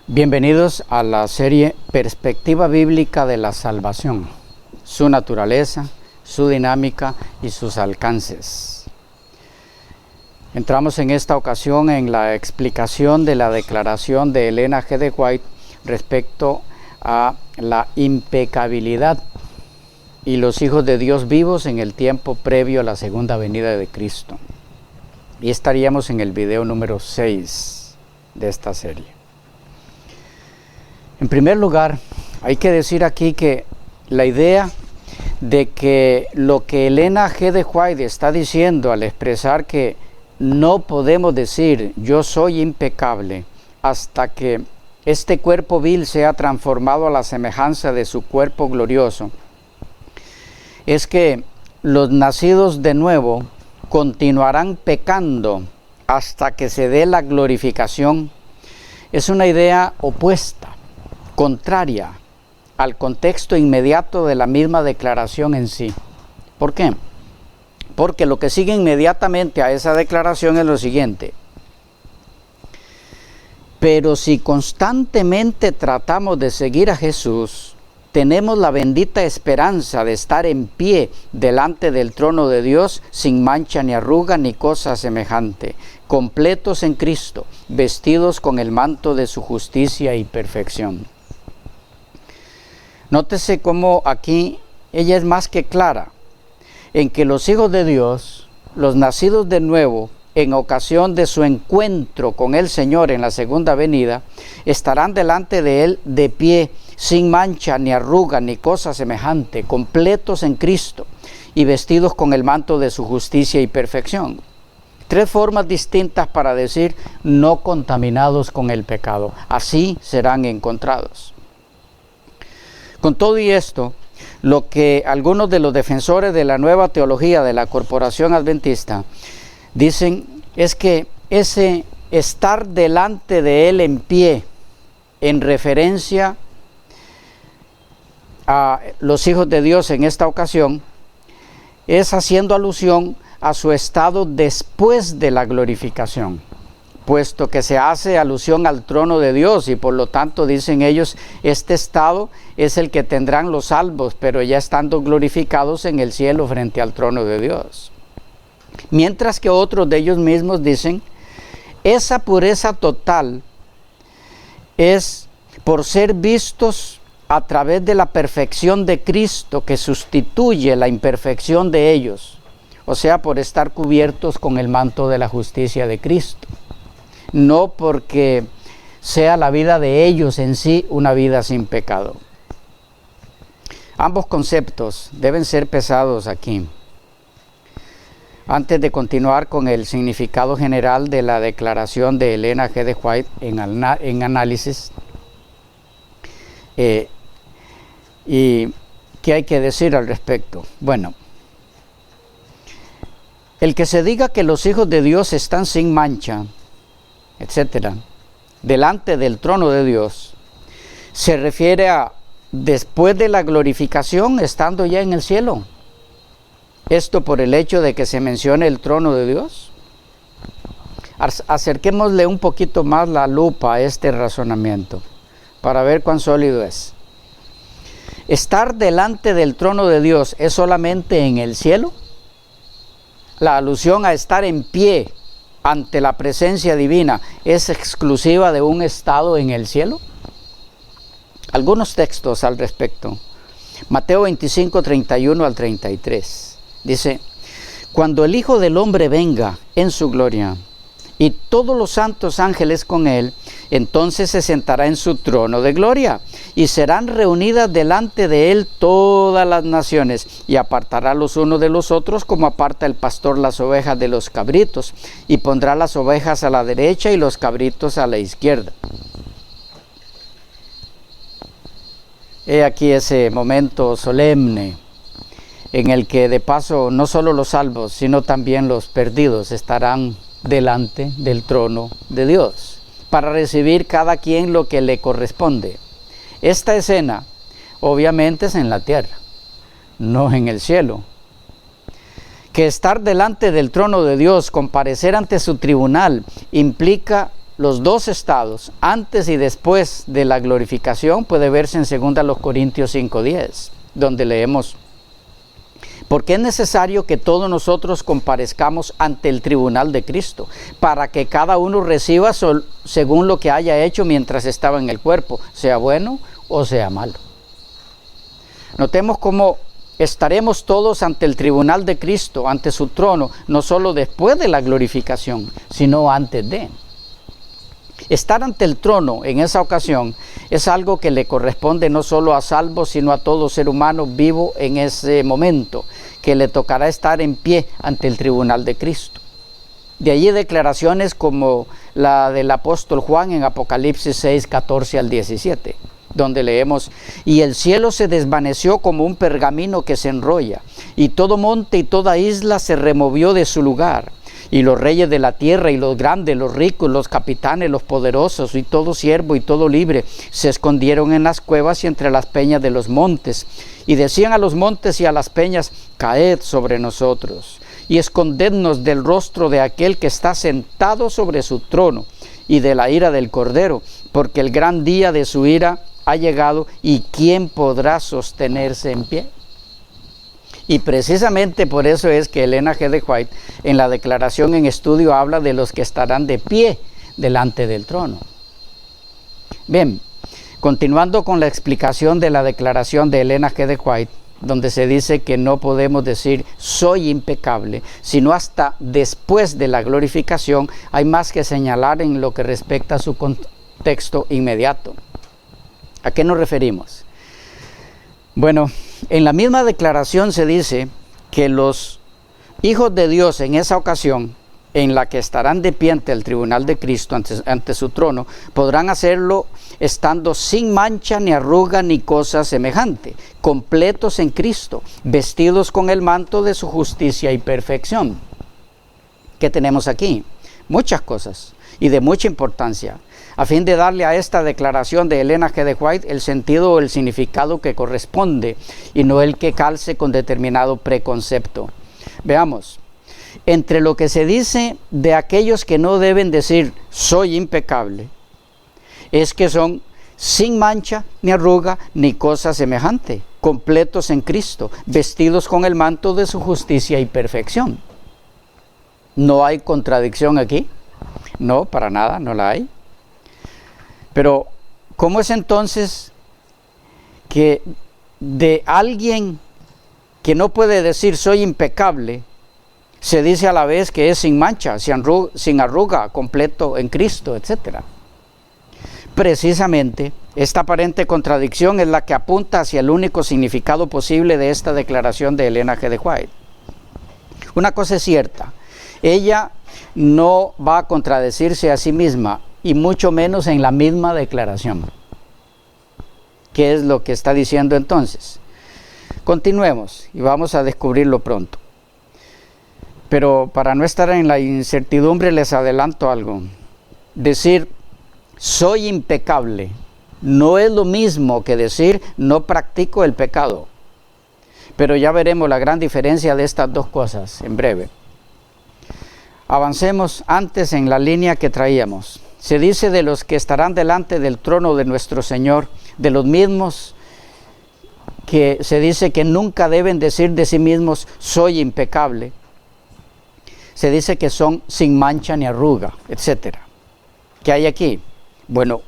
Bienvenidos a la serie Perspectiva Bíblica de la Salvación, su naturaleza, su dinámica y sus alcances. Entramos en esta ocasión en la explicación de la declaración de Elena G. de White respecto a la impecabilidad y los hijos de Dios vivos en el tiempo previo a la segunda venida de Cristo. Y estaríamos en el video número 6 de esta serie. En primer lugar, hay que decir aquí que la idea de que lo que Elena G. de White está diciendo al expresar que no podemos decir yo soy impecable hasta que este cuerpo vil sea transformado a la semejanza de su cuerpo glorioso, es que los nacidos de nuevo continuarán pecando hasta que se dé la glorificación. Es una idea opuesta, contraria al contexto inmediato de la misma declaración en sí. ¿Por qué? Porque lo que sigue inmediatamente a esa declaración es lo siguiente: pero si constantemente tratamos de seguir a Jesús, tenemos la bendita esperanza de estar en pie delante del trono de Dios sin mancha ni arruga ni cosa semejante, completos en Cristo, vestidos con el manto de su justicia y perfección. Nótese cómo aquí ella es más que clara en que los hijos de Dios, los nacidos de nuevo, en ocasión de su encuentro con el Señor en la segunda venida, estarán delante de Él de pie, sin mancha, ni arruga, ni cosa semejante, completos en Cristo y vestidos con el manto de su justicia y perfección. Tres formas distintas para decir no contaminados con el pecado. Así serán encontrados. Con todo y esto, lo que algunos de los defensores de la nueva teología de la Corporación Adventista dicen es que ese estar delante de Él en pie, en referencia a los hijos de Dios en esta ocasión, es haciendo alusión a su estado después de la glorificación, puesto que se hace alusión al trono de Dios y por lo tanto, dicen ellos, este estado es el que tendrán los salvos, pero ya estando glorificados en el cielo frente al trono de Dios. Mientras que otros de ellos mismos dicen, esa pureza total es por ser vistos a través de la perfección de Cristo que sustituye la imperfección de ellos, o sea, por estar cubiertos con el manto de la justicia de Cristo. No porque sea la vida de ellos en sí una vida sin pecado. Ambos conceptos deben ser pesados aquí. Antes de continuar con el significado general de la declaración de Elena G. de White en análisis, ¿y qué hay que decir al respecto? Bueno, el que se diga que los hijos de Dios están sin mancha, etcétera, delante del trono de Dios, se refiere a después de la glorificación, estando ya en el cielo. Esto por el hecho de que se mencione el trono de Dios. Acerquémosle un poquito más la lupa a este razonamiento para ver cuán sólido es. ¿Estar delante del trono de Dios es solamente en el cielo? La alusión a estar en pie ante la presencia divina es exclusiva de un estado en el cielo. Algunos textos al respecto. Mateo 25, 31 al 33. Dice, cuando el Hijo del Hombre venga en su gloria y todos los santos ángeles con Él, entonces se sentará en su trono de gloria y serán reunidas delante de Él todas las naciones y apartará los unos de los otros como aparta el pastor las ovejas de los cabritos y pondrá las ovejas a la derecha y los cabritos a la izquierda. He aquí ese momento solemne en el que de paso no solo los salvos, sino también los perdidos estarán delante del trono de Dios para recibir cada quien lo que le corresponde. Esta escena obviamente es en la tierra, no en el cielo. Que estar delante del trono de Dios, comparecer ante su tribunal, implica los dos estados, antes y después de la glorificación, puede verse en 2 Corintios 5:10, donde leemos: porque es necesario que todos nosotros comparezcamos ante el tribunal de Cristo, para que cada uno reciba según lo que haya hecho mientras estaba en el cuerpo, sea bueno o sea malo. Notemos cómo estaremos todos ante el tribunal de Cristo, ante su trono, no solo después de la glorificación, sino antes de. Estar ante el trono en esa ocasión es algo que le corresponde no solo a salvos, sino a todo ser humano vivo en ese momento, que le tocará estar en pie ante el tribunal de Cristo. De allí declaraciones como la del apóstol Juan en Apocalipsis 6, 14 al 17, donde leemos: y el cielo se desvaneció como un pergamino que se enrolla, y todo monte y toda isla se removió de su lugar. Y los reyes de la tierra y los grandes, los ricos, los capitanes, los poderosos y todo siervo y todo libre se escondieron en las cuevas y entre las peñas de los montes. Y decían a los montes y a las peñas: caed sobre nosotros y escondednos del rostro de aquel que está sentado sobre su trono y de la ira del Cordero, porque el gran día de su ira ha llegado, y ¿quién podrá sostenerse en pie? Y precisamente por eso es que Elena G. de White en la declaración en estudio habla de los que estarán de pie delante del trono. Bien, continuando con la explicación de la declaración de Elena G. de White, donde se dice que no podemos decir soy impecable, sino hasta después de la glorificación, hay más que señalar en lo que respecta a su contexto inmediato. ¿A qué nos referimos? Bueno, en la misma declaración se dice que los hijos de Dios en esa ocasión, en la que estarán de pie ante el tribunal de Cristo, ante su trono, podrán hacerlo estando sin mancha, ni arruga, ni cosa semejante, completos en Cristo, vestidos con el manto de su justicia y perfección. ¿Qué tenemos aquí? Muchas cosas y de mucha importancia, a fin de darle a esta declaración de Elena G. de White el sentido o el significado que corresponde, y no el que calce con determinado preconcepto. Veamos, entre lo que se dice de aquellos que no deben decir soy impecable, es que son sin mancha, ni arruga, ni cosa semejante, completos en Cristo, vestidos con el manto de su justicia y perfección. ¿No hay contradicción aquí? No, para nada, no la hay. Pero, ¿cómo es entonces que de alguien que no puede decir soy impecable, se dice a la vez que es sin mancha, sin arruga, completo en Cristo, etcétera? Precisamente, esta aparente contradicción es la que apunta hacia el único significado posible de esta declaración de Elena G. de White. Una cosa es cierta, ella no va a contradecirse a sí misma, y mucho menos en la misma declaración. ¿Qué es lo que está diciendo entonces? Continuemos y vamos a descubrirlo pronto. Pero para no estar en la incertidumbre les adelanto algo. Decir soy impecable no es lo mismo que decir no practico el pecado. Pero ya veremos la gran diferencia de estas dos cosas en breve. Avancemos antes en la línea que traíamos. Se dice de los que estarán delante del trono de nuestro Señor, de los mismos que se dice que nunca deben decir de sí mismos soy impecable. Se dice que son sin mancha ni arruga, etc. ¿Qué hay aquí? Bueno,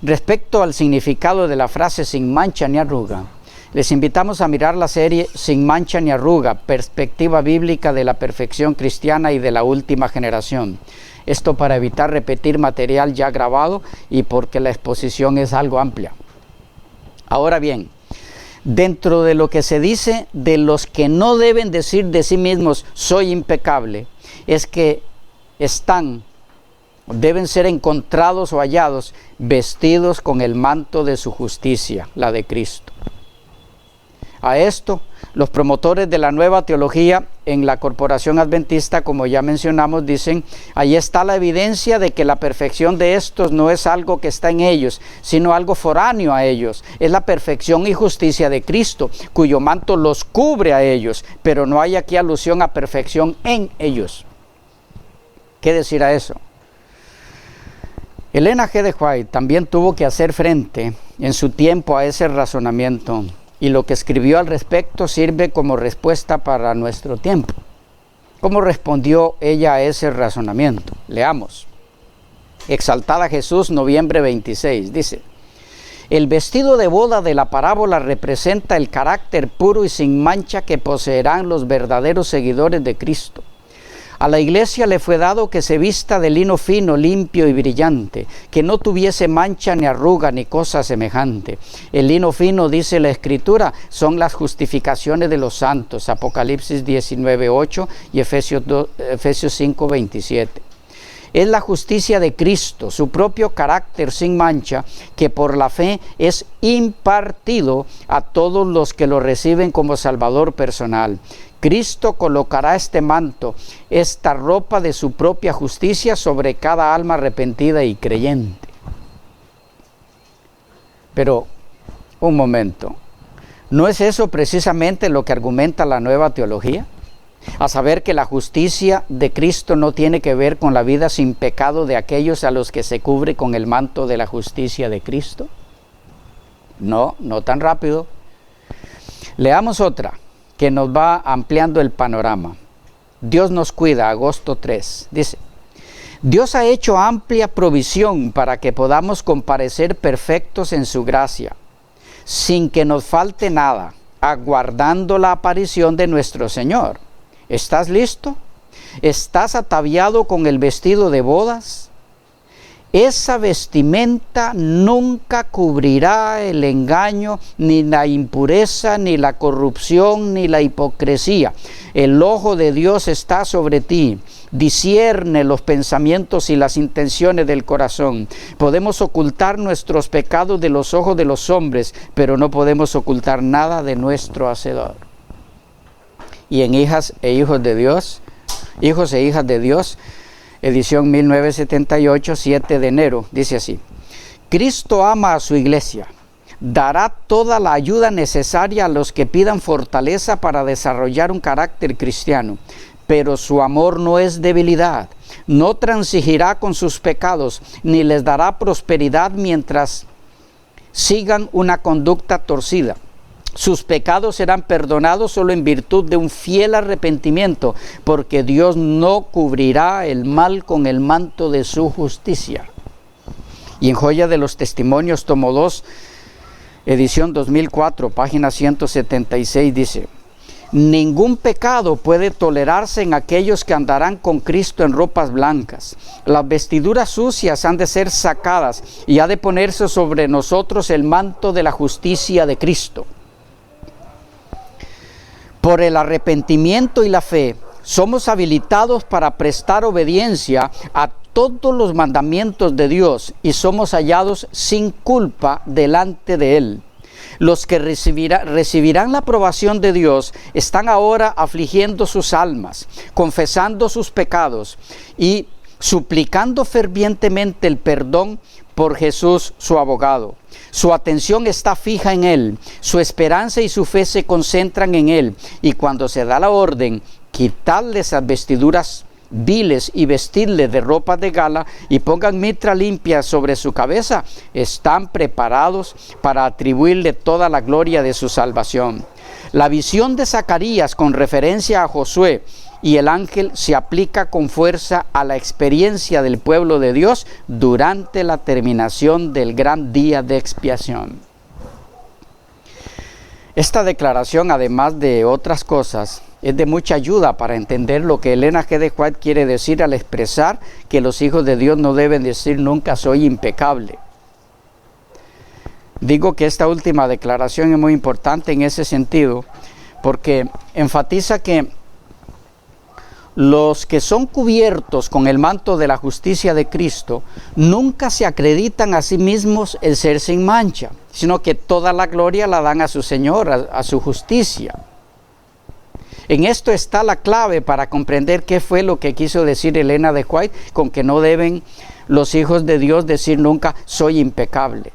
respecto al significado de la frase sin mancha ni arruga, les invitamos a mirar la serie Sin mancha ni arruga, perspectiva bíblica de la perfección cristiana y de la última generación. Esto para evitar repetir material ya grabado y porque la exposición es algo amplia. Ahora bien, dentro de lo que se dice de los que no deben decir de sí mismos soy impecable, es que deben ser encontrados o hallados vestidos con el manto de su justicia, la de Cristo. A esto, los promotores de la nueva teología en la Corporación Adventista, como ya mencionamos, dicen: ahí está la evidencia de que la perfección de estos no es algo que está en ellos, sino algo foráneo a ellos. Es la perfección y justicia de Cristo, cuyo manto los cubre a ellos, pero no hay aquí alusión a perfección en ellos. ¿Qué decir a eso? Elena G. de White también tuvo que hacer frente en su tiempo a ese razonamiento, y lo que escribió al respecto sirve como respuesta para nuestro tiempo. ¿Cómo respondió ella a ese razonamiento? Leamos. Exaltada Jesús, noviembre 26, dice: el vestido de boda de la parábola representa el carácter puro y sin mancha que poseerán los verdaderos seguidores de Cristo. A la iglesia le fue dado que se vista de lino fino, limpio y brillante, que no tuviese mancha ni arruga ni cosa semejante. El lino fino, dice la Escritura, son las justificaciones de los santos, Apocalipsis 19:8 y Efesios 5:27. Es la justicia de Cristo, su propio carácter sin mancha, que por la fe es impartido a todos los que lo reciben como Salvador personal. Cristo colocará este manto, esta ropa de su propia justicia sobre cada alma arrepentida y creyente. Pero, un momento, ¿no es eso precisamente lo que argumenta la nueva teología? A saber que la justicia de Cristo no tiene que ver con la vida sin pecado de aquellos a los que se cubre con el manto de la justicia de Cristo. No tan rápido. Leamos otra que nos va ampliando el panorama. Dios nos cuida, agosto 3. Dice: Dios ha hecho amplia provisión para que podamos comparecer perfectos en su gracia, sin que nos falte nada, aguardando la aparición de nuestro Señor. ¿Estás listo? ¿Estás ataviado con el vestido de bodas? Esa vestimenta nunca cubrirá el engaño, ni la impureza, ni la corrupción, ni la hipocresía. El ojo de Dios está sobre ti. Discierne los pensamientos y las intenciones del corazón. Podemos ocultar nuestros pecados de los ojos de los hombres, pero no podemos ocultar nada de nuestro Hacedor. Y en Hijas e Hijos de Dios, Hijos e Hijas de Dios, edición 1978, 7 de enero, dice así: Cristo ama a su iglesia, dará toda la ayuda necesaria a los que pidan fortaleza para desarrollar un carácter cristiano, pero su amor no es debilidad, no transigirá con sus pecados, ni les dará prosperidad mientras sigan una conducta torcida. Sus pecados serán perdonados solo en virtud de un fiel arrepentimiento, porque Dios no cubrirá el mal con el manto de su justicia. Y en Joya de los Testimonios, tomo 2, edición 2004, página 176, dice: ningún pecado puede tolerarse en aquellos que andarán con Cristo en ropas blancas. Las vestiduras sucias han de ser sacadas y ha de ponerse sobre nosotros el manto de la justicia de Cristo. Por el arrepentimiento y la fe, somos habilitados para prestar obediencia a todos los mandamientos de Dios y somos hallados sin culpa delante de Él. Los que recibirán la aprobación de Dios están ahora afligiendo sus almas, confesando sus pecados y suplicando fervientemente el perdón por Jesús, su abogado. Su atención está fija en Él, su esperanza y su fe se concentran en Él, y cuando se da la orden, quitarles esas vestiduras viles y vestirles de ropas de gala y pongan mitra limpia sobre su cabeza, están preparados para atribuirle toda la gloria de su salvación. La visión de Zacarías con referencia a Josué y el ángel se aplica con fuerza a la experiencia del pueblo de Dios durante la terminación del gran día de expiación. Esta declaración, además de otras cosas, es de mucha ayuda para entender lo que Elena G. de White quiere decir al expresar que los hijos de Dios no deben decir nunca soy impecable. Digo que esta última declaración es muy importante en ese sentido, porque enfatiza que los que son cubiertos con el manto de la justicia de Cristo nunca se acreditan a sí mismos el ser sin mancha, sino que toda la gloria la dan a su Señor, a su justicia. En esto está la clave para comprender qué fue lo que quiso decir Elena de White con que no deben los hijos de Dios decir nunca soy impecable.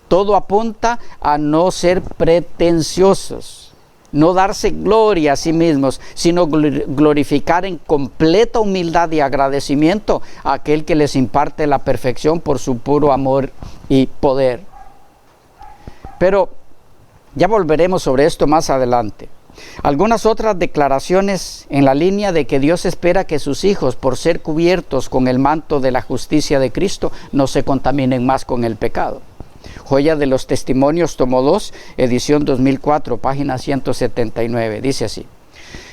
Todo apunta a no ser pretenciosos, no darse gloria a sí mismos, sino glorificar en completa humildad y agradecimiento a aquel que les imparte la perfección por su puro amor y poder. Pero ya volveremos sobre esto más adelante. Algunas otras declaraciones en la línea de que Dios espera que sus hijos, por ser cubiertos con el manto de la justicia de Cristo, no se contaminen más con el pecado. Joya de los Testimonios, tomo 2, edición 2004, página 179. Dice así: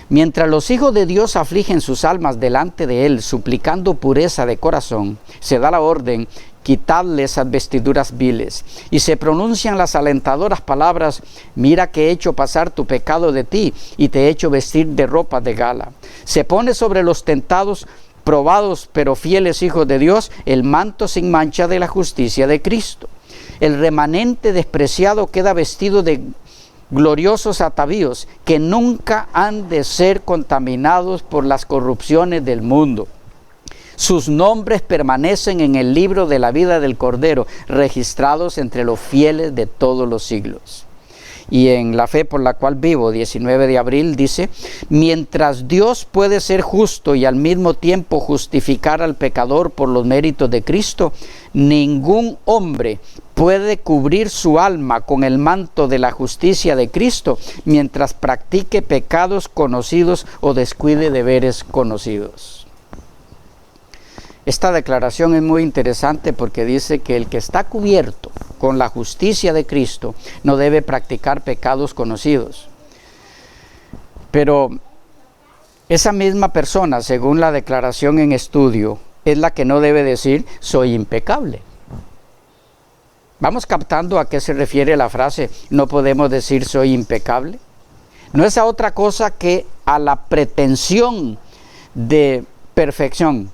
mientras los hijos de Dios afligen sus almas delante de Él, suplicando pureza de corazón, se da la orden: quitadle esas vestiduras viles. Y se pronuncian las alentadoras palabras: mira que he hecho pasar tu pecado de ti y te he hecho vestir de ropa de gala. Se pone sobre los tentados, probados pero fieles hijos de Dios, el manto sin mancha de la justicia de Cristo. El remanente despreciado queda vestido de gloriosos atavíos que nunca han de ser contaminados por las corrupciones del mundo. Sus nombres permanecen en el libro de la vida del Cordero, registrados entre los fieles de todos los siglos. Y en La Fe por la cual vivo, 19 de abril, dice: mientras Dios puede ser justo y al mismo tiempo justificar al pecador por los méritos de Cristo, ningún hombre puede cubrir su alma con el manto de la justicia de Cristo mientras practique pecados conocidos o descuide deberes conocidos. Esta declaración es muy interesante porque dice que el que está cubierto con la justicia de Cristo no debe practicar pecados conocidos. Pero esa misma persona, según la declaración en estudio, es la que no debe decir soy impecable. ¿Vamos captando a qué se refiere la frase no podemos decir soy impecable? No es a otra cosa que a la pretensión de perfección,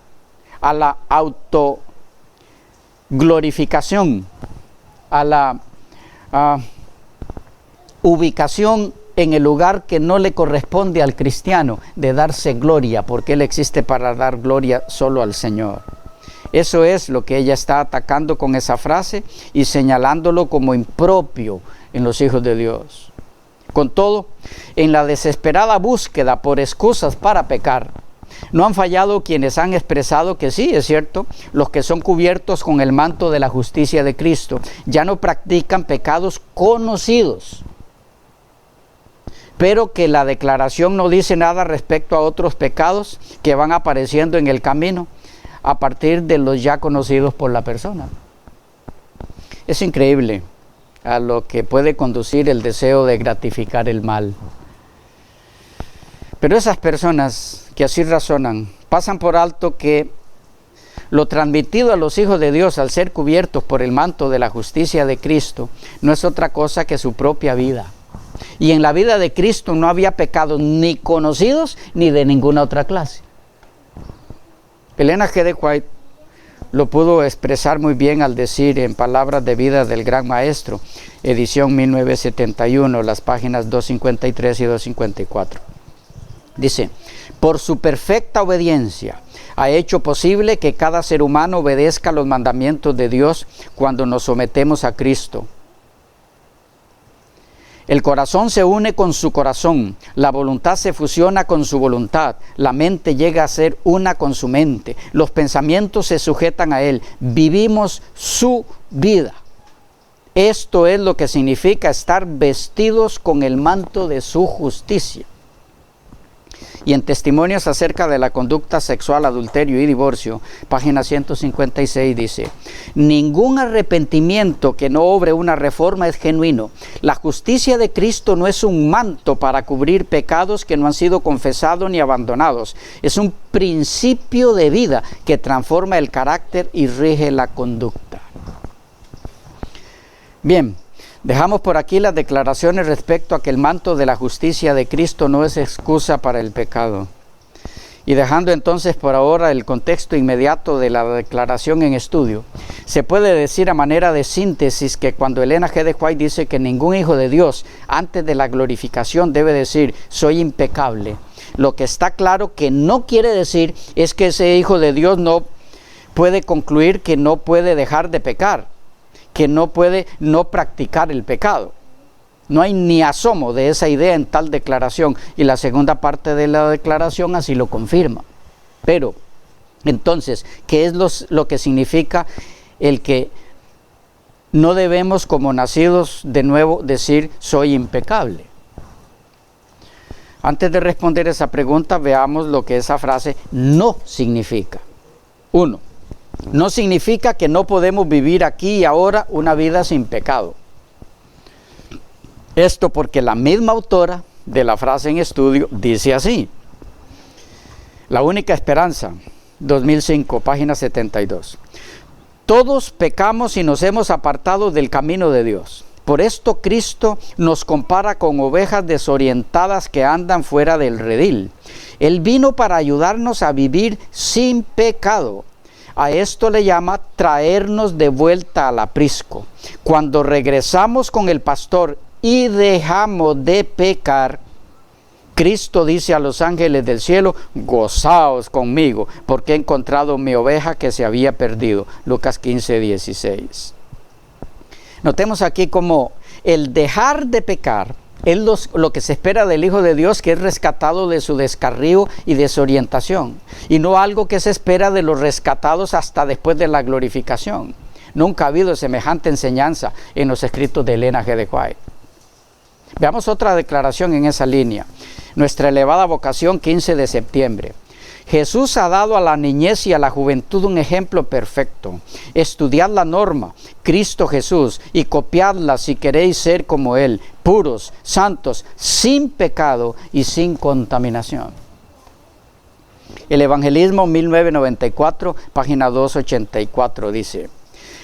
a la autoglorificación, a la ubicación en el lugar que no le corresponde al cristiano de darse gloria, porque Él existe para dar gloria solo al Señor. Eso es lo que ella está atacando con esa frase y señalándolo como impropio en los hijos de Dios. Con todo, en la desesperada búsqueda por excusas para pecar, no han fallado quienes han expresado que sí, es cierto, los que son cubiertos con el manto de la justicia de Cristo ya no practican pecados conocidos, pero que la declaración no dice nada respecto a otros pecados que van apareciendo en el camino a partir de los ya conocidos por la persona. Es increíble a lo que puede conducir el deseo de gratificar el mal. Pero esas personas que así razonan, pasan por alto que lo transmitido a los hijos de Dios al ser cubiertos por el manto de la justicia de Cristo no es otra cosa que su propia vida. Y en la vida de Cristo no había pecados ni conocidos ni de ninguna otra clase. Elena G. de White lo pudo expresar muy bien al decir en Palabras de Vida del Gran Maestro, edición 1971, las páginas 253 y 254. Dice: por su perfecta obediencia ha hecho posible que cada ser humano obedezca los mandamientos de Dios cuando nos sometemos a Cristo. El corazón se une con su corazón, la voluntad se fusiona con su voluntad, la mente llega a ser una con su mente, los pensamientos se sujetan a Él, vivimos su vida. Esto es lo que significa estar vestidos con el manto de su justicia. Y en Testimonios acerca de la conducta sexual, adulterio y divorcio, página 156 dice: ningún arrepentimiento que no obre una reforma es genuino. La justicia de Cristo no es un manto para cubrir pecados que no han sido confesados ni abandonados. Es un principio de vida que transforma el carácter y rige la conducta. Bien. Dejamos por aquí las declaraciones respecto a que el manto de la justicia de Cristo no es excusa para el pecado. Y dejando entonces por ahora el contexto inmediato de la declaración en estudio, se puede decir a manera de síntesis que cuando Elena G. de White dice que ningún hijo de Dios antes de la glorificación debe decir soy impecable, lo que está claro que no quiere decir es que ese hijo de Dios no puede concluir que no puede dejar de pecar, que no puede no practicar el pecado. No hay ni asomo de esa idea en tal declaración, y la segunda parte de la declaración así lo confirma. Pero, entonces, ¿qué es lo que significa el que no debemos, como nacidos de nuevo, decir soy impecable? Antes de responder esa pregunta, veamos lo que esa frase no significa. 1. No significa que no podemos vivir aquí y ahora una vida sin pecado. Esto porque la misma autora de la frase en estudio dice así. La única esperanza, 2005, página 72. Todos pecamos y nos hemos apartado del camino de Dios. Por esto Cristo nos compara con ovejas desorientadas que andan fuera del redil. Él vino para ayudarnos a vivir sin pecado. A esto le llama traernos de vuelta al aprisco. Cuando regresamos con el pastor y dejamos de pecar, Cristo dice a los ángeles del cielo, gozaos conmigo, porque he encontrado mi oveja que se había perdido. Lucas 15, 16. Notemos aquí como el dejar de pecar es lo que se espera del Hijo de Dios, que es rescatado de su descarrío y desorientación, y no algo que se espera de los rescatados hasta después de la glorificación. Nunca ha habido semejante enseñanza en los escritos de Elena G. de White. Veamos otra declaración en esa línea. Nuestra elevada vocación, 15 de septiembre. Jesús ha dado a la niñez y a la juventud un ejemplo perfecto. Estudiad la norma, Cristo Jesús, y copiadla si queréis ser como Él, puros, santos, sin pecado y sin contaminación. El Evangelismo 1994, página 284, dice: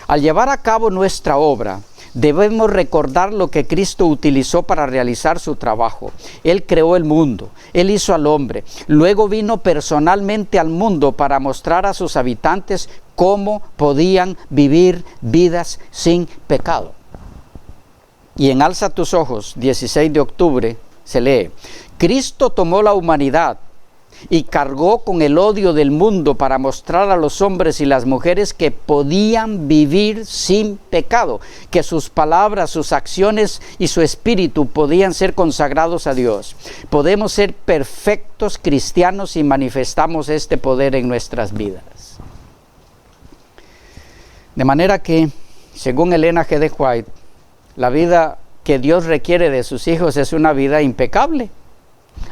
al llevar a cabo nuestra obra, debemos recordar lo que Cristo utilizó para realizar su trabajo. Él creó el mundo, Él hizo al hombre, luego vino personalmente al mundo para mostrar a sus habitantes cómo podían vivir vidas sin pecado. Y en Alza tus ojos, 16 de octubre, se lee: Cristo tomó la humanidad y cargó con el odio del mundo para mostrar a los hombres y las mujeres que podían vivir sin pecado, que sus palabras, sus acciones y su espíritu podían ser consagrados a Dios. Podemos ser perfectos cristianos si manifestamos este poder en nuestras vidas. De manera que, según Elena G. de White, la vida que Dios requiere de sus hijos es una vida impecable.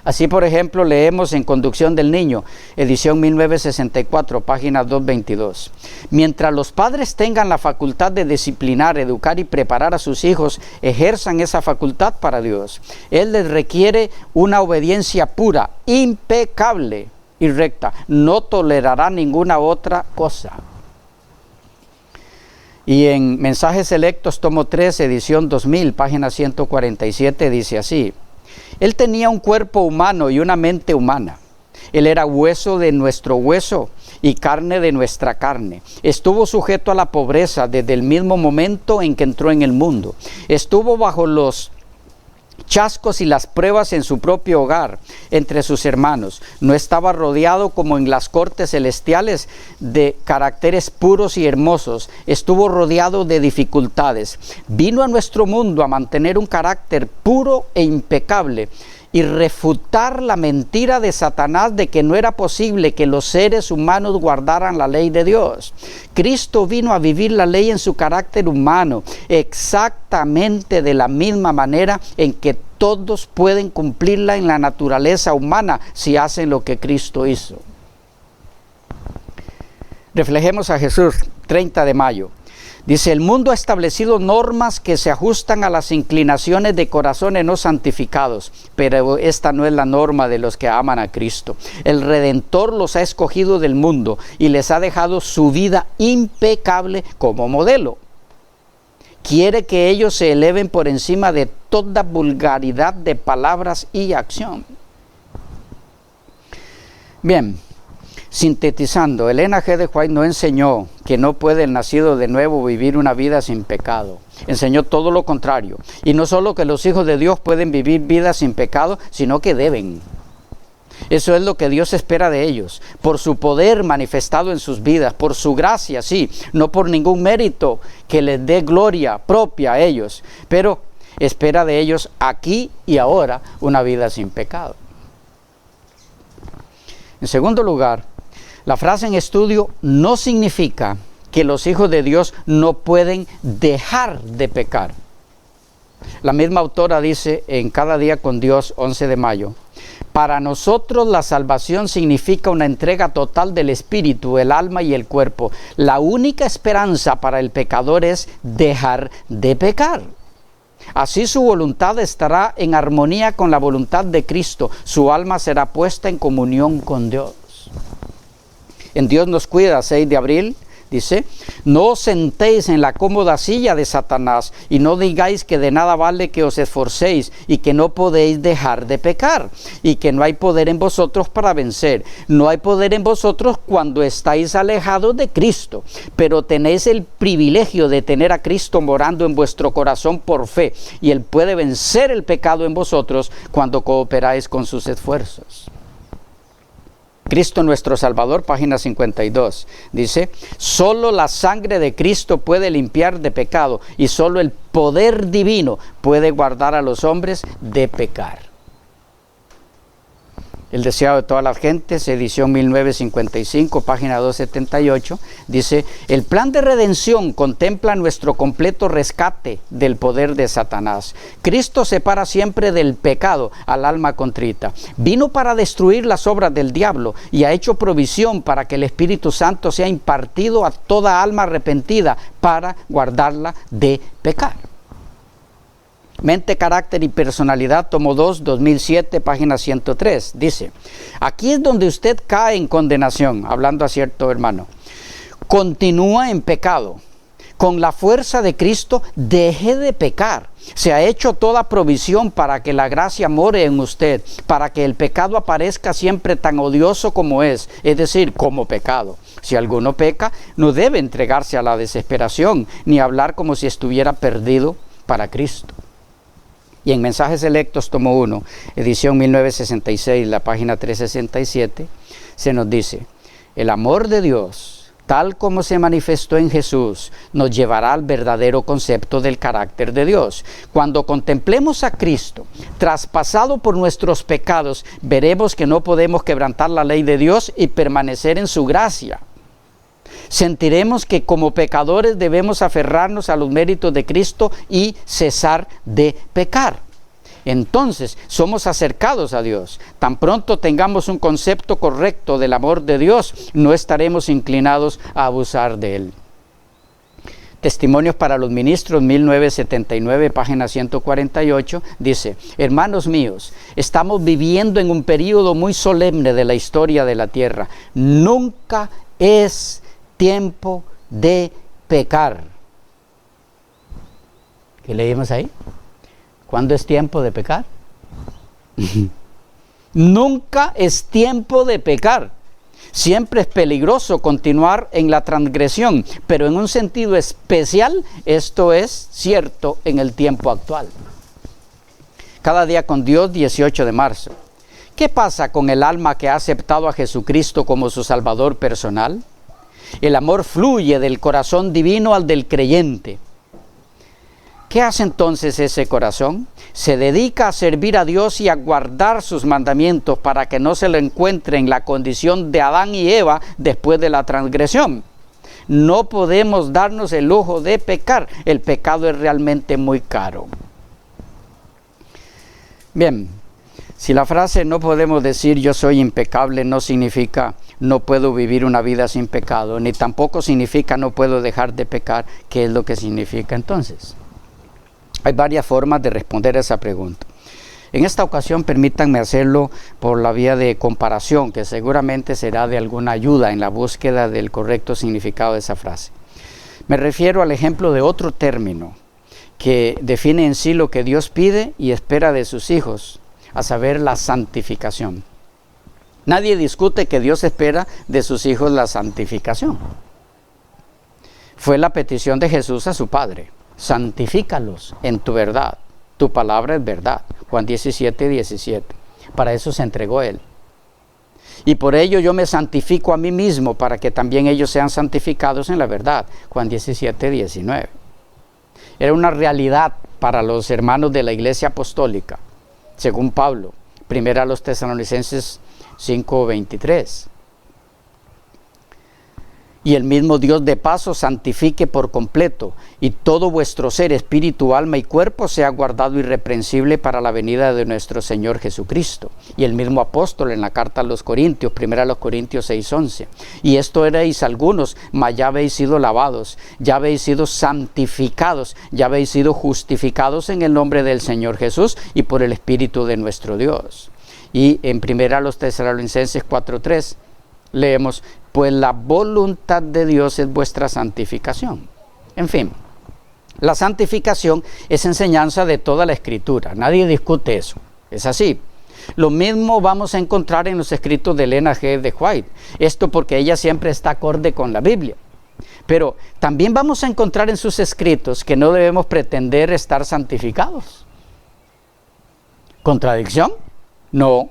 Así, por ejemplo, leemos en Conducción del Niño, edición 1964, página 222. Mientras los padres tengan la facultad de disciplinar, educar y preparar a sus hijos, ejerzan esa facultad para Dios. Él les requiere una obediencia pura, impecable y recta. No tolerará ninguna otra cosa. Y en Mensajes Selectos, tomo 3, edición 2000, página 147, dice así: Él tenía un cuerpo humano y una mente humana. Él era hueso de nuestro hueso y carne de nuestra carne. Estuvo sujeto a la pobreza desde el mismo momento en que entró en el mundo. Estuvo bajo los chascos y las pruebas en su propio hogar, entre sus hermanos. No estaba rodeado como en las cortes celestiales de caracteres puros y hermosos. Estuvo rodeado de dificultades. Vino a nuestro mundo a mantener un carácter puro e impecable y refutar la mentira de Satanás de que no era posible que los seres humanos guardaran la ley de Dios. Cristo vino a vivir la ley en su carácter humano, exactamente de la misma manera en que todos pueden cumplirla en la naturaleza humana si hacen lo que Cristo hizo. Reflejemos a Jesús, 30 de mayo. Dice: el mundo ha establecido normas que se ajustan a las inclinaciones de corazones no santificados, pero esta no es la norma de los que aman a Cristo. El Redentor los ha escogido del mundo y les ha dejado su vida impecable como modelo. Quiere que ellos se eleven por encima de toda vulgaridad de palabras y acción. Bien. Sintetizando, Elena G. de White no enseñó que no puede el nacido de nuevo vivir una vida sin pecado. Enseñó todo lo contrario. Y no solo que los hijos de Dios pueden vivir vidas sin pecado, sino que deben. Eso es lo que Dios espera de ellos, por su poder manifestado en sus vidas, por su gracia, sí, no por ningún mérito que les dé gloria propia a ellos, pero espera de ellos aquí y ahora una vida sin pecado. En segundo lugar, la frase en estudio no significa que los hijos de Dios no pueden dejar de pecar. La misma autora dice en Cada Día con Dios, 11 de mayo, para nosotros la salvación significa una entrega total del espíritu, el alma y el cuerpo. La única esperanza para el pecador es dejar de pecar. Así su voluntad estará en armonía con la voluntad de Cristo. Su alma será puesta en comunión con Dios. En Dios nos cuida, 6 de abril, dice, no os sentéis en la cómoda silla de Satanás y no digáis que de nada vale que os esforcéis y que no podéis dejar de pecar y que no hay poder en vosotros para vencer. No hay poder en vosotros cuando estáis alejados de Cristo, pero tenéis el privilegio de tener a Cristo morando en vuestro corazón por fe y Él puede vencer el pecado en vosotros cuando cooperáis con sus esfuerzos. Cristo nuestro Salvador, página 52, dice, solo la sangre de Cristo puede limpiar de pecado y solo el poder divino puede guardar a los hombres de pecar. El deseado de todas las gentes, edición 1955, página 278, dice, el plan de redención contempla nuestro completo rescate del poder de Satanás. Cristo separa siempre del pecado al alma contrita. Vino para destruir las obras del diablo y ha hecho provisión para que el Espíritu Santo sea impartido a toda alma arrepentida para guardarla de pecar. Mente, carácter y personalidad, tomo 2, 2007, página 103, dice, aquí es donde usted cae en condenación, hablando a cierto hermano, continúa en pecado, con la fuerza de Cristo deje de pecar, se ha hecho toda provisión para que la gracia more en usted, para que el pecado aparezca siempre tan odioso como es decir, como pecado. Si alguno peca, no debe entregarse a la desesperación, ni hablar como si estuviera perdido para Cristo. Y en Mensajes Selectos, tomo 1, edición 1966, la página 367, se nos dice, el amor de Dios, tal como se manifestó en Jesús, nos llevará al verdadero concepto del carácter de Dios. Cuando contemplemos a Cristo, traspasado por nuestros pecados, veremos que no podemos quebrantar la ley de Dios y permanecer en su gracia. Sentiremos que como pecadores debemos aferrarnos a los méritos de Cristo y cesar de pecar. Entonces somos acercados a Dios. Tan pronto tengamos un concepto correcto del amor de Dios, no estaremos inclinados a abusar de Él. Testimonios para los Ministros, 1979, página 148, dice, hermanos míos, estamos viviendo en un periodo muy solemne de la historia de la tierra. Nunca es tiempo de pecar. ¿Qué leímos ahí? ¿Cuándo es tiempo de pecar? Nunca es tiempo de pecar. Siempre es peligroso continuar en la transgresión, pero en un sentido especial esto es cierto en el tiempo actual. Cada Día con Dios, 18 de marzo. ¿Qué pasa con el alma que ha aceptado a Jesucristo como su Salvador personal? El amor fluye del corazón divino al del creyente. ¿Qué hace entonces ese corazón? Se dedica a servir a Dios y a guardar sus mandamientos para que no se lo encuentre en la condición de Adán y Eva después de la transgresión. No podemos darnos el lujo de pecar. El pecado es realmente muy caro. Bien, si la frase no podemos decir yo soy impecable no significa no puedo vivir una vida sin pecado, ni tampoco significa no puedo dejar de pecar. ¿Qué es lo que significa entonces? Hay varias formas de responder a esa pregunta. En esta ocasión permítanme hacerlo por la vía de comparación, que seguramente será de alguna ayuda en la búsqueda del correcto significado de esa frase. Me refiero al ejemplo de otro término que define en sí lo que Dios pide y espera de sus hijos, a saber, la santificación. Nadie discute que Dios espera de sus hijos la santificación. Fue la petición de Jesús a su Padre. Santifícalos en tu verdad, tu palabra es verdad. Juan 17, 17. Para eso se entregó Él. Y por ello yo me santifico a mí mismo, para que también ellos sean santificados en la verdad. Juan 17, 19. Era una realidad para los hermanos de la iglesia apostólica, según Pablo, primera a los Tesalonicenses 5:23. Y el mismo Dios de paso santifique por completo, y todo vuestro ser, espíritu, alma y cuerpo sea guardado irreprensible para la venida de nuestro Señor Jesucristo. Y el mismo apóstol en la carta a los Corintios, primera a los Corintios 6:11. Y esto erais algunos, mas ya habéis sido lavados, ya habéis sido santificados, ya habéis sido justificados en el nombre del Señor Jesús y por el Espíritu de nuestro Dios. Y en primera a los Tesalonicenses 4:3 leemos: pues la voluntad de Dios es vuestra santificación. En fin, la santificación es enseñanza de toda la Escritura. Nadie discute eso. Es así. Lo mismo vamos a encontrar en los escritos de Elena G. de White. Esto porque ella siempre está acorde con la Biblia. Pero también vamos a encontrar en sus escritos que no debemos pretender estar santificados. ¿Contradicción? No.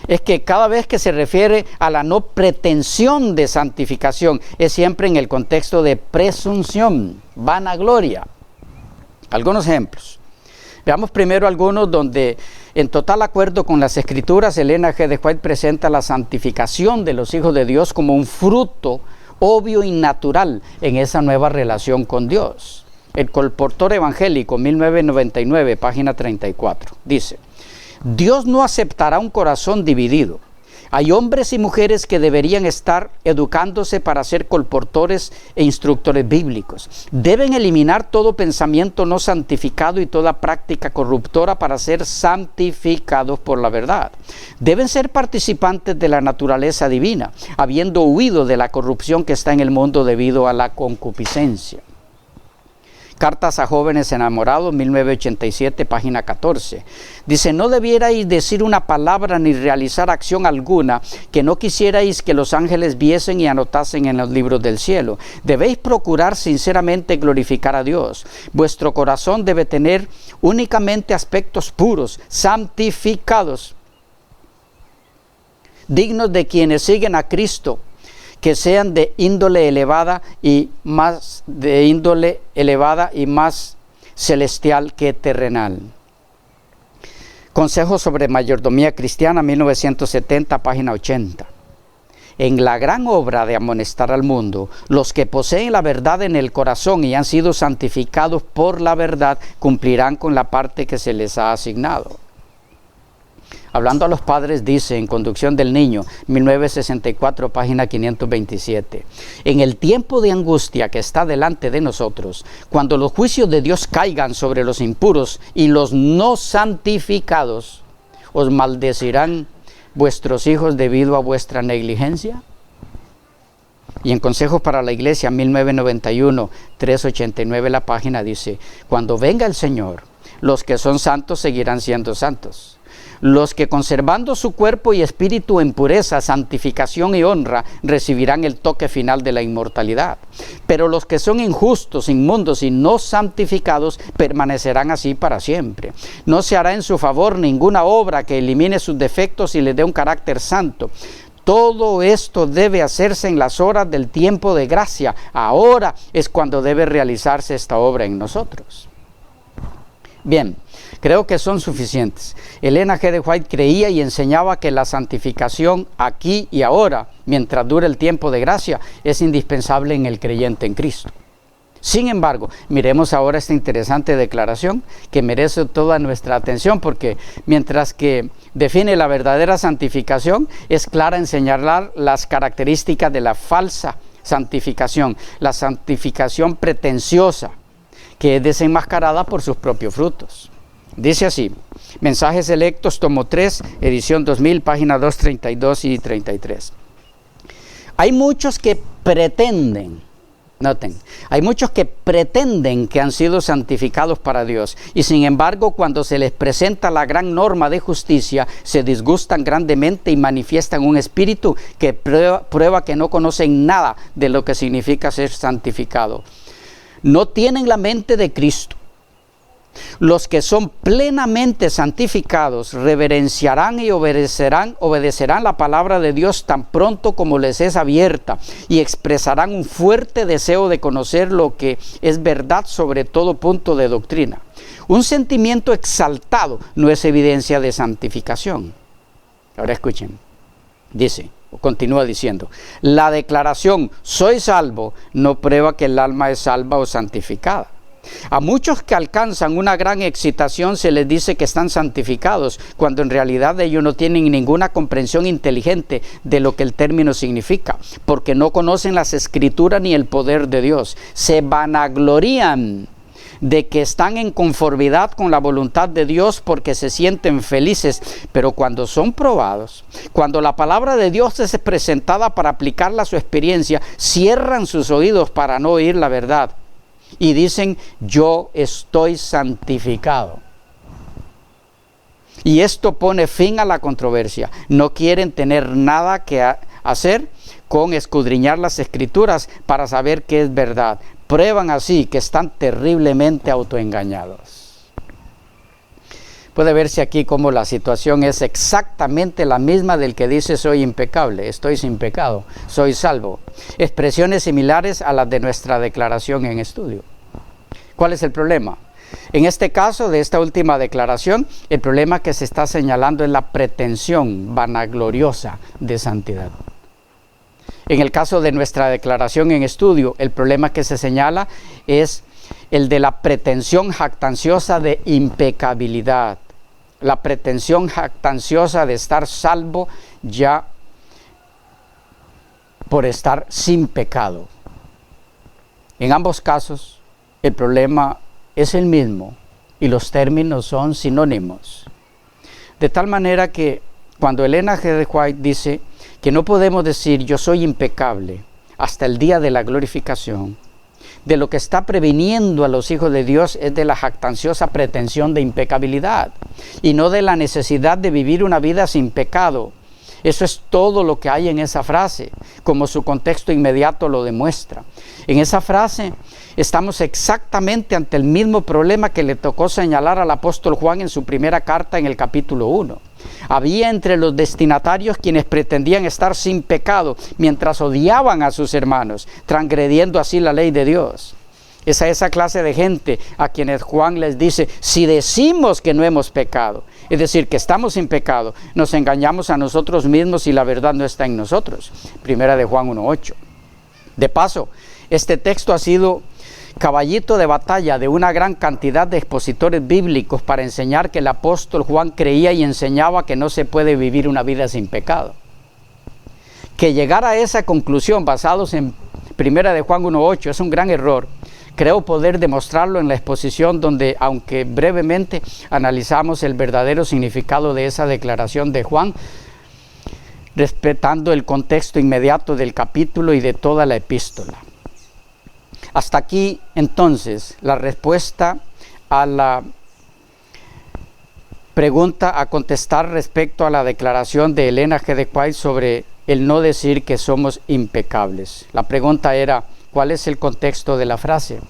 Es que cada vez que se refiere a la no pretensión de santificación, es siempre en el contexto de presunción, vanagloria. Algunos ejemplos. Veamos primero algunos donde, en total acuerdo con las Escrituras, Elena G. de White presenta la santificación de los hijos de Dios como un fruto obvio y natural en esa nueva relación con Dios. El Colportor Evangélico, 1999, página 34, dice: Dios no aceptará un corazón dividido. Hay hombres y mujeres que deberían estar educándose para ser colportores e instructores bíblicos. Deben eliminar todo pensamiento no santificado y toda práctica corruptora para ser santificados por la verdad. Deben ser participantes de la naturaleza divina, habiendo huido de la corrupción que está en el mundo debido a la concupiscencia. Cartas a jóvenes enamorados, 1987, página 14. Dice: no debierais decir una palabra ni realizar acción alguna que no quisierais que los ángeles viesen y anotasen en los libros del cielo. Debéis procurar sinceramente glorificar a Dios. Vuestro corazón debe tener únicamente aspectos puros, santificados, dignos de quienes siguen a Cristo, que sean de índole elevada y más celestial que terrenal. Consejo sobre mayordomía cristiana, 1970, página 80. En la gran obra de amonestar al mundo, los que poseen la verdad en el corazón y han sido santificados por la verdad, cumplirán con la parte que se les ha asignado. Hablando a los padres, dice en Conducción del Niño, 1964, página 527. En el tiempo de angustia que está delante de nosotros, cuando los juicios de Dios caigan sobre los impuros y los no santificados, ¿os maldecirán vuestros hijos debido a vuestra negligencia? Y en Consejos para la Iglesia, 1991, 389, la página dice: cuando venga el Señor, los que son santos seguirán siendo santos. Los que conservando su cuerpo y espíritu en pureza, santificación y honra, recibirán el toque final de la inmortalidad. Pero los que son injustos, inmundos y no santificados, permanecerán así para siempre. No se hará en su favor ninguna obra que elimine sus defectos y le dé un carácter santo. Todo esto debe hacerse en las horas del tiempo de gracia. Ahora es cuando debe realizarse esta obra en nosotros. Bien, creo que son suficientes. Elena G. de White creía y enseñaba que la santificación aquí y ahora, mientras dure el tiempo de gracia, es indispensable en el creyente en Cristo. Sin embargo, miremos ahora esta interesante declaración que merece toda nuestra atención, porque mientras que define la verdadera santificación, es clara en señalar las características de la falsa santificación, la santificación pretenciosa, que es desenmascarada por sus propios frutos. Dice así: Mensajes Selectos, tomo 3, edición 2000, página 232 y 33. Hay muchos que pretenden, noten, hay muchos que pretenden que han sido santificados para Dios, y sin embargo, cuando se les presenta la gran norma de justicia, se disgustan grandemente y manifiestan un espíritu que prueba que no conocen nada de lo que significa ser santificado. No tienen la mente de Cristo, Los que son plenamente santificados reverenciarán y obedecerán la palabra de Dios tan pronto como les es abierta y expresarán un fuerte deseo de conocer lo que es verdad sobre todo punto de doctrina. Un sentimiento exaltado no es evidencia de santificación. Ahora escuchen, continúa diciendo, la declaración soy salvo no prueba que el alma es salva o santificada. A muchos que alcanzan una gran excitación se les dice que están santificados, cuando en realidad ellos no tienen ninguna comprensión inteligente de lo que el término significa, porque no conocen las Escrituras ni el poder de Dios. Se vanaglorían de que están en conformidad con la voluntad de Dios porque se sienten felices, pero cuando son probados, cuando la palabra de Dios es presentada para aplicarla a su experiencia, cierran sus oídos para no oír la verdad. Y dicen, yo estoy santificado. Y esto pone fin a la controversia. No quieren tener nada que hacer con escudriñar las Escrituras para saber qué es verdad. Prueban así que están terriblemente autoengañados. Puede verse aquí cómo la situación es exactamente la misma del que dice soy impecable, estoy sin pecado, soy salvo. Expresiones similares a las de nuestra declaración en estudio. ¿Cuál es el problema? En este caso de esta última declaración, el problema que se está señalando es la pretensión vanagloriosa de santidad. En el caso de nuestra declaración en estudio, el problema que se señala es el de la pretensión jactanciosa de impecabilidad. La pretensión jactanciosa de estar salvo ya por estar sin pecado. En ambos casos, el problema es el mismo y los términos son sinónimos. De tal manera que cuando Elena G. de White dice que no podemos decir yo soy impecable hasta el día de la glorificación, de lo que está previniendo a los hijos de Dios es de la jactanciosa pretensión de impecabilidad y no de la necesidad de vivir una vida sin pecado. Eso es todo lo que hay en esa frase, como su contexto inmediato lo demuestra. En esa frase estamos exactamente ante el mismo problema que le tocó señalar al apóstol Juan en su primera carta en el capítulo 1. Había entre los destinatarios quienes pretendían estar sin pecado mientras odiaban a sus hermanos, transgrediendo así la ley de Dios. Es a esa clase de gente a quienes Juan les dice, si decimos que no hemos pecado, es decir, que estamos sin pecado, nos engañamos a nosotros mismos y la verdad no está en nosotros. Primera de Juan 1:8. De paso, este texto ha sido caballito de batalla de una gran cantidad de expositores bíblicos para enseñar que el apóstol Juan creía y enseñaba que no se puede vivir una vida sin pecado. Que llegar a esa conclusión basados en Primera de Juan 1:8 es un gran error. Creo poder demostrarlo en la exposición donde, aunque brevemente analizamos el verdadero significado de esa declaración de Juan, respetando el contexto inmediato del capítulo y de toda la epístola. Hasta aquí, entonces, la respuesta a la pregunta a contestar respecto a la declaración de Elena G. de White sobre el no decir que somos impecables. La pregunta era, ¿cuál es el contexto de la frase?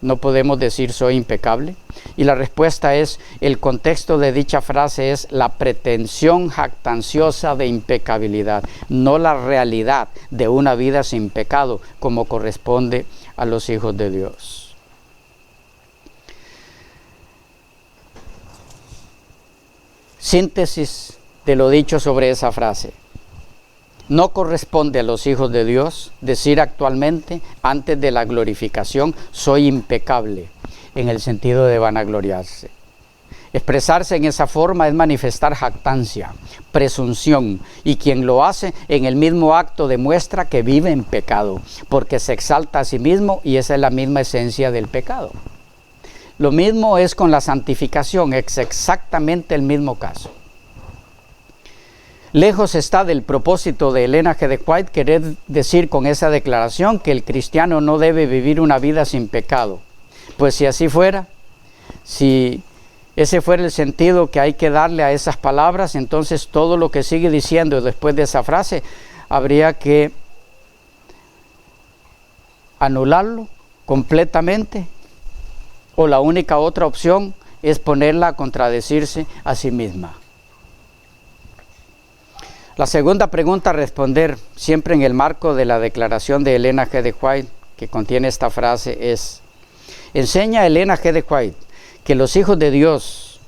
¿No podemos decir soy impecable? Y la respuesta es, el contexto de dicha frase es la pretensión jactanciosa de impecabilidad, no la realidad de una vida sin pecado como corresponde a los hijos de Dios. Síntesis de lo dicho sobre esa frase. No corresponde a los hijos de Dios decir actualmente, antes de la glorificación, soy impecable, en el sentido de vanagloriarse. Expresarse en esa forma es manifestar jactancia, presunción, y quien lo hace en el mismo acto demuestra que vive en pecado, porque se exalta a sí mismo y esa es la misma esencia del pecado. Lo mismo es con la santificación, es exactamente el mismo caso. Lejos está del propósito de Elena G. de White querer decir con esa declaración que el cristiano no debe vivir una vida sin pecado. Pues si así fuera, si ese fuera el sentido que hay que darle a esas palabras, entonces todo lo que sigue diciendo después de esa frase habría que anularlo completamente o la única otra opción es ponerla a contradecirse a sí misma. La segunda pregunta a responder, siempre en el marco de la declaración de Elena G. de White, que contiene esta frase, es: enseña Elena G. de White que los hijos de Dios,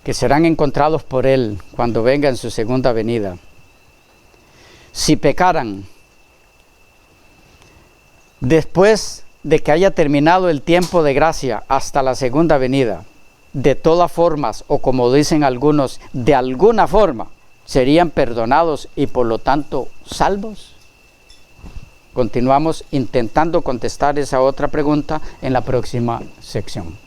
que serán encontrados por Él cuando venga en su segunda venida, si pecaran después de que haya terminado el tiempo de gracia hasta la segunda venida, de todas formas, o como dicen algunos, de alguna forma, serían perdonados y por lo tanto salvos. Continuamos intentando contestar esa otra pregunta en la próxima sección.